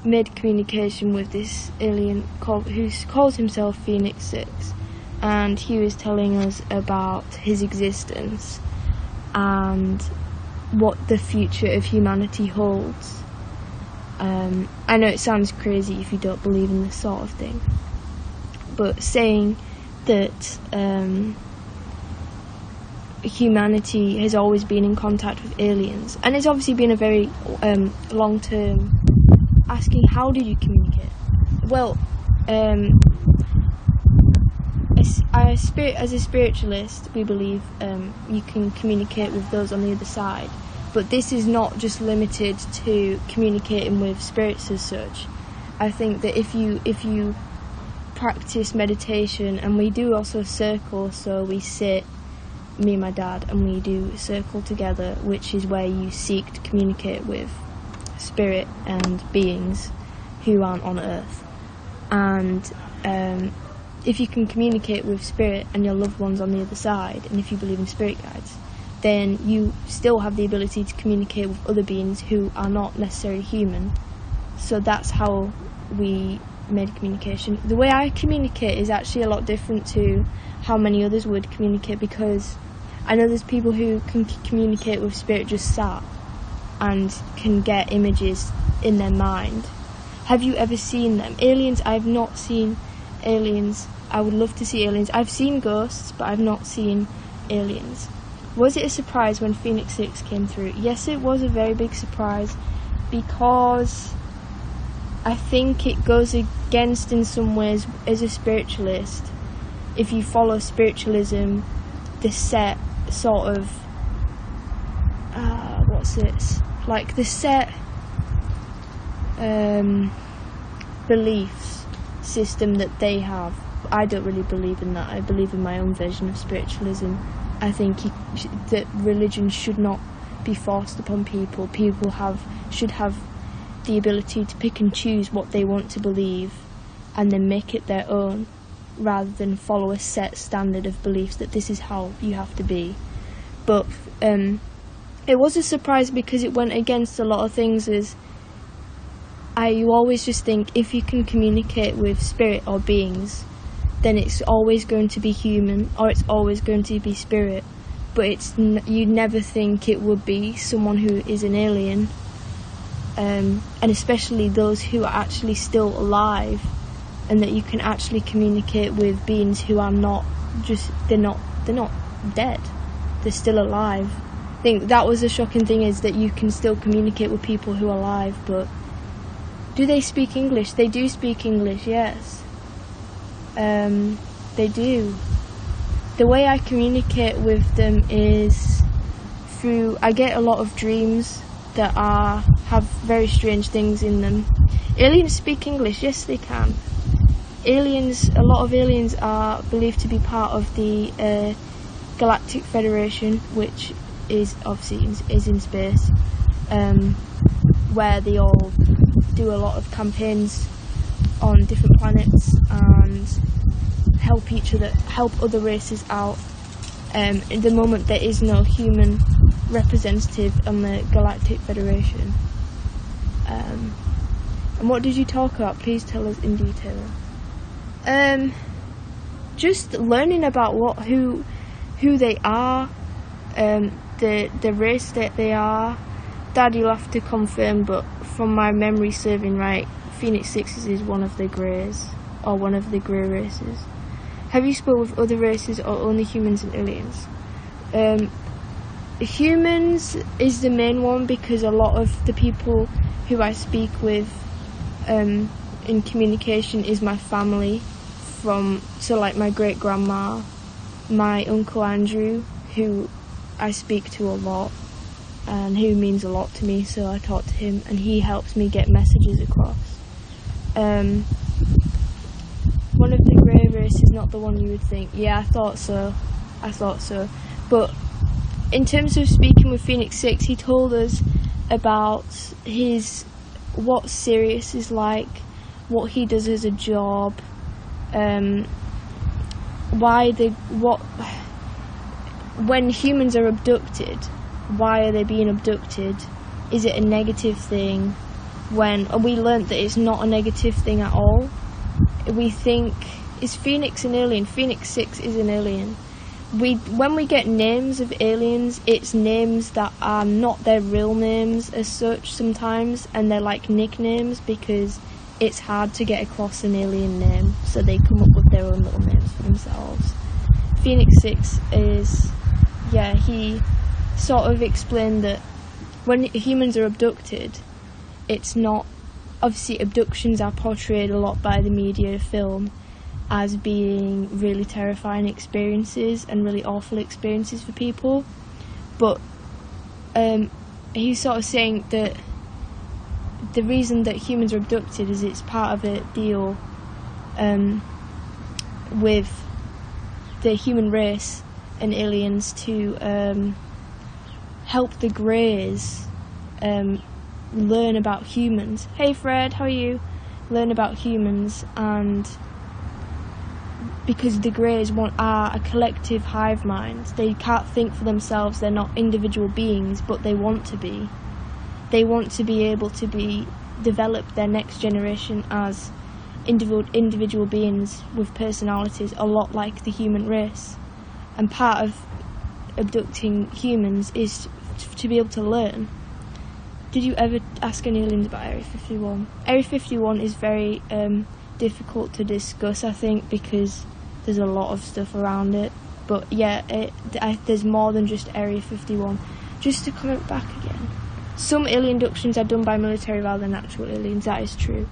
made communication with this alien who calls himself Phoenix 6, and he was telling us about his existence and what the future of humanity holds. I know it sounds crazy if you don't believe in this sort of thing, but saying that humanity has always been in contact with aliens, and it's obviously been a very long term. Asking, how did you communicate? Well, as a spiritualist, we believe you can communicate with those on the other side, but this is not just limited to communicating with spirits as such. I think that if you practice meditation, and we do also circle, so we sit, me and my dad, and we do a circle together, which is where you seek to communicate with spirit and beings who aren't on earth. And if you can communicate with spirit and your loved ones on the other side, and if you believe in spirit guides, then you still have the ability to communicate with other beings who are not necessarily human. So that's how we made communication. The way I communicate is actually a lot different to how many others would communicate, because I know there's people who can communicate with spirit just sat and can get images in their mind. Have you ever seen them? Aliens, I've not seen aliens. I would love to see aliens. I've seen ghosts, but I've not seen aliens. Was it a surprise when Phoenix 6 came through? Yes, it was a very big surprise, because I think it goes against, in some ways, as a spiritualist, if you follow spiritualism, the set sort of the set beliefs system that they have. I don't really believe in that. I believe in my own version of spiritualism. I think that religion should not be forced upon people. People should have the ability to pick and choose what they want to believe and then make it their own, rather than follow a set standard of beliefs that this is how you have to be. But it was a surprise because it went against a lot of things. You always just think, if you can communicate with spirit or beings, then it's always going to be human, or it's always going to be spirit. But you'd never think it would be someone who is an alien, and especially those who are actually still alive, and that you can actually communicate with beings who are not they're not dead, they're still alive. I think that was a shocking thing, is that you can still communicate with people who are alive. But do they speak English? They do speak English, yes. They do. The way I communicate with them is I get a lot of dreams that have very strange things in them. Aliens speak English, yes they can. A lot of aliens are believed to be part of the Galactic Federation, which is obviously is in space, where they all do a lot of campaigns on different planets and help other races out. At the moment, there is no human representative on the Galactic Federation. And what did you talk about? Please tell us in detail. Just learning about who they are, the race that they are. Dad, you'll have to confirm, but from my memory serving right, Phoenix 6 is one of the greys, or one of the grey races. Have you spoken with other races, or only humans and aliens? Humans is the main one, because a lot of the people who I speak with in communication is my family. Like my great grandma, my uncle Andrew, who I speak to a lot and who means a lot to me, so I talk to him and he helps me get messages across. One of the grey race is not the one you would think. Yeah, I thought so. But in terms of speaking with Phoenix 6, he told us about what Sirius is like, what he does as a job, when humans are abducted, why are they being abducted, is it a negative thing, when we learnt that it's not a negative thing at all. We think, is Phoenix an alien? Phoenix 6 is an alien. When we get names of aliens, it's names that are not their real names as such sometimes, and they're like nicknames because it's hard to get across an alien name, so they come up with their own little names for themselves. Phoenix 6 is, he sort of explained that when humans are abducted, it's not, obviously abductions are portrayed a lot by the media film as being really terrifying experiences and really awful experiences for people, but he's sort of saying that the reason that humans are abducted is it's part of a deal with the human race and aliens to help the Greys learn about humans. Hey Fred, how are you? Learn about humans, and because the Greys are a collective hive mind. They can't think for themselves, they're not individual beings, but they want to be. They want to be able to develop their next generation as individual beings with personalities, a lot like the human race. And part of abducting humans is to be able to learn. Did you ever ask any aliens about Area 51? Area 51 is very difficult to discuss, I think, because there's a lot of stuff around it. But yeah, there's more than just Area 51. Just to comment back again, some alien abductions are done by military rather than actual aliens, that is true.